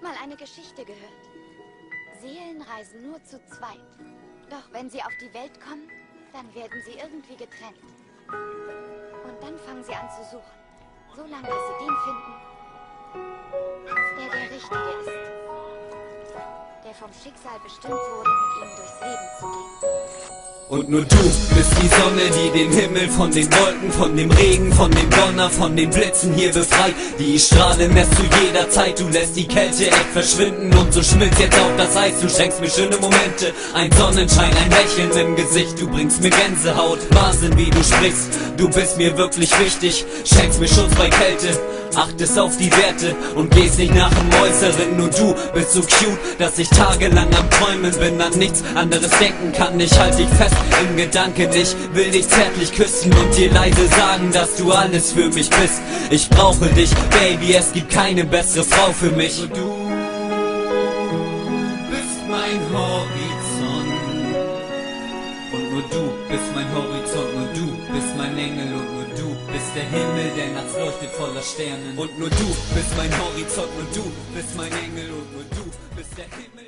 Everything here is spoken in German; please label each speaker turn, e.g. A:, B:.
A: mal eine Geschichte gehört. Seelen reisen nur zu zweit. Doch wenn sie auf die Welt kommen, dann werden sie irgendwie getrennt. Und dann fangen sie an zu suchen. Solange bis sie den finden, der Richtige ist. Der vom Schicksal bestimmt wurde, mit ihm durchs Leben zu gehen.
B: Und nur du bist die Sonne, die den Himmel von den Wolken, von dem Regen, von dem Donner, von den Blitzen hier befreit. Die strahlen lässt zu jeder Zeit, du lässt die Kälte echt verschwinden. Und so schmilzt jetzt auch das Eis, du schenkst mir schöne Momente. Ein Sonnenschein, ein Lächeln im Gesicht, du bringst mir Gänsehaut. Wahnsinn, wie du sprichst, du bist mir wirklich wichtig. Schenkst mir Schutz bei Kälte, achtest auf die Werte und gehst nicht nach dem Äußeren. Nur du bist so cute, dass ich tagelang am Träumen bin, an nichts anderes denken kann. Ich halt dich fest im Gedanken, ich will dich zärtlich küssen und dir leise sagen, dass du alles für mich bist. Ich brauche dich, Baby, es gibt keine bessere Frau für mich. Und du bist mein Horizont. Und nur du bist mein Horizont, nur du bist mein Engel und nur du bist der Himmel, der nachts leuchtet voller Sternen. Und nur du bist mein Horizont, nur du bist mein Engel und nur du bist der Himmel.